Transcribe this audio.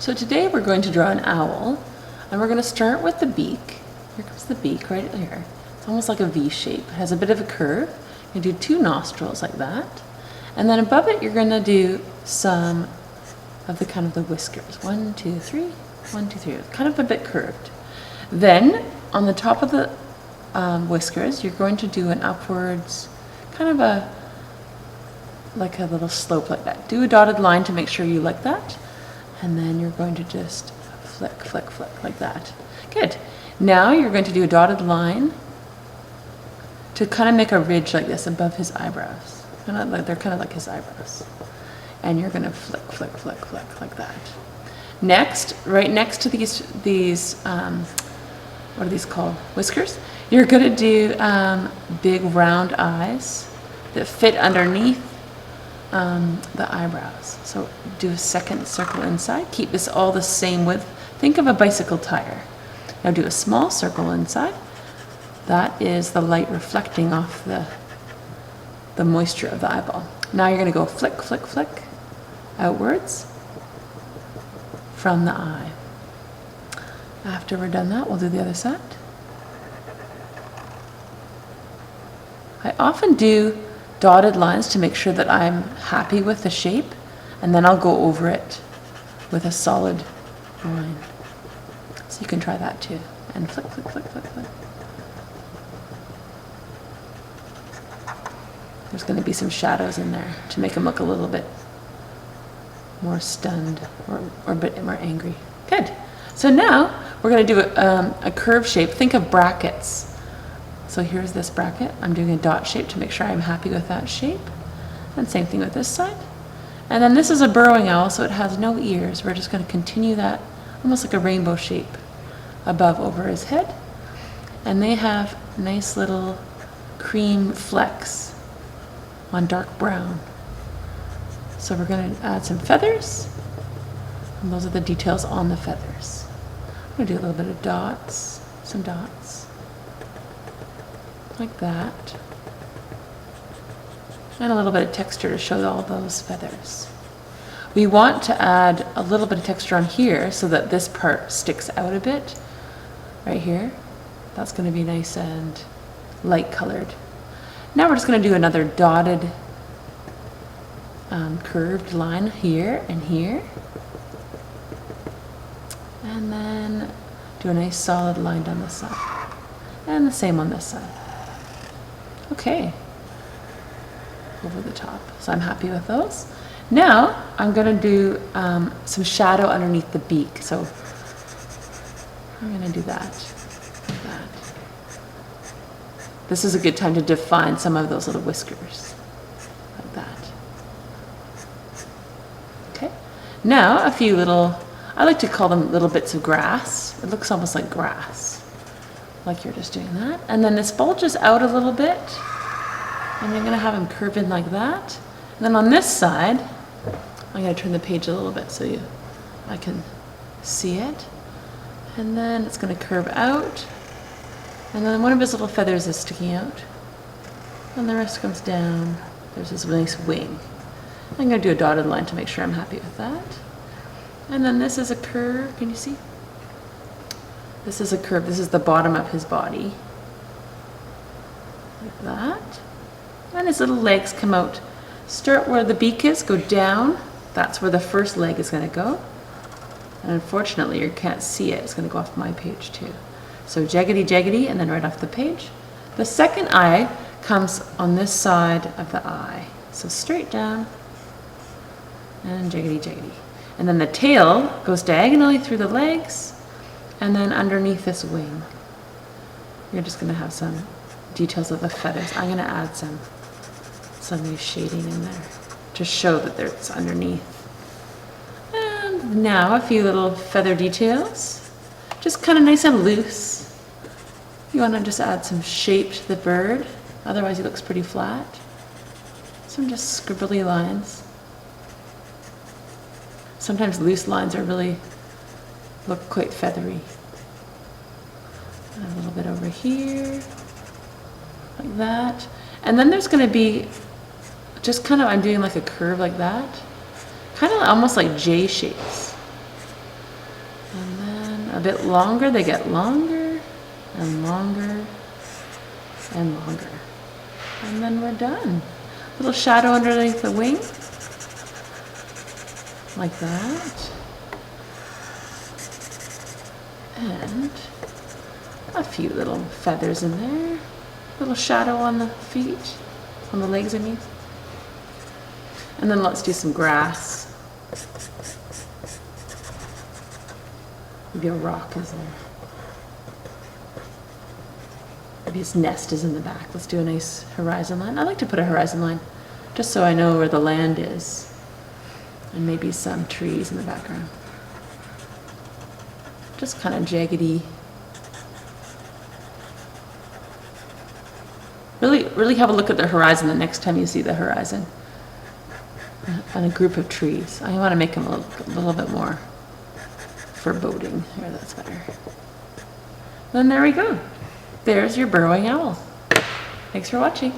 So today we're going to draw an owl, and we're going to start with the beak. Here comes the beak right here. It's almost like a V shape. It has a bit of a curve. You do two nostrils like that. And then above it you're going to do some of the kind of the whiskers. 1, 2, 3, 1, 2, 3. It's kind of a bit curved. Then on the top of the whiskers you're going to do an upwards, kind of like a little slope like that. Do a dotted line to make sure you like that. And then you're going to just flick, flick, flick like that. Good. Now you're going to do a dotted line to kind of make a ridge like this above his eyebrows. They're kind of like his eyebrows. And you're going to flick, flick, flick, flick like that. Next, right next to these what are these called? Whiskers. You're going to do big round eyes that fit underneath the eyebrows. So do a second circle inside. Keep this all the same width. Think of a bicycle tire. Now do a small circle inside. That is the light reflecting off the moisture of the eyeball. Now you're going to go flick, flick, flick outwards from the eye. After we're done that, we'll do the other side. I often do dotted lines to make sure that I'm happy with the shape, and then I'll go over it with a solid line. So you can try that too. And flick, flick, flick, flick, flick. There's going to be some shadows in there to make him look a little bit more stunned or a bit more angry. Good. So now we're going to do a curve shape. Think of brackets. So here's this bracket. I'm doing a dot shape to make sure I'm happy with that shape. And same thing with this side. And then this is a burrowing owl, so it has no ears. We're just going to continue that almost like a rainbow shape above over his head. And they have nice little cream flecks on dark brown. So we're going to add some feathers. And those are the details on the feathers. I'm going to do a little bit of dots, some dots. Like that. And a little bit of texture to show all those feathers. We want to add a little bit of texture on here so that this part sticks out a bit. Right here. That's going to be nice and light colored. Now we're just going to do another dotted curved line here and here. And then do a nice solid line down this side. And the same on this side. Okay, over the top. So I'm happy with those. Now I'm going to do some shadow underneath the beak. So I'm going to do that, like that. This is a good time to define some of those little whiskers, like that. Okay. Now a few little, I like to call them little bits of grass. It looks almost like grass. Like you're just doing that. And then this bulges out a little bit. And you're going to have him curve in like that. And then on this side, I'm going to turn the page a little bit so I can see it. And then it's going to curve out. And then one of his little feathers is sticking out. And the rest comes down. There's this nice wing. I'm going to do a dotted line to make sure I'm happy with that. And then this is a curve. Can you see? This is a curve. This is the bottom of his body. Like that. And his little legs come out. Start where the beak is, go down. That's where the first leg is going to go. And unfortunately, you can't see it. It's going to go off my page too. So jaggedy, jaggedy, and then right off the page. The second eye comes on this side of the eye. So straight down and jaggedy, jaggedy. And then the tail goes diagonally through the legs. And then underneath this wing, you're just going to have some details of the feathers. I'm going to add some nice shading in there to show that it's underneath. And now a few little feather details, just kind of nice and loose. You want to just add some shape to the bird, otherwise he looks pretty flat. Some just scribbly lines. Sometimes loose lines are really look quite feathery. And a little bit over here, like that. And then there's going to be just kind of, I'm doing like a curve like that. Kind of almost like J shapes. a bit longer, they get longer and longer and longer. And then we're done. Little shadow underneath the wing, like that. And a few little feathers in there. Little shadow on the feet, on the legs I mean. And then let's do some grass. Maybe a rock is there. Maybe his nest is in the back. Let's do a nice horizon line. I like to put a horizon line just so I know where the land is. And maybe some trees in the background. Just kind of jaggedy. Really have a look at the horizon the next time you see the horizon. And a group of trees. I want to make them a little bit more foreboding. Here, that's better. Then there we go. There's your burrowing owl. Thanks for watching.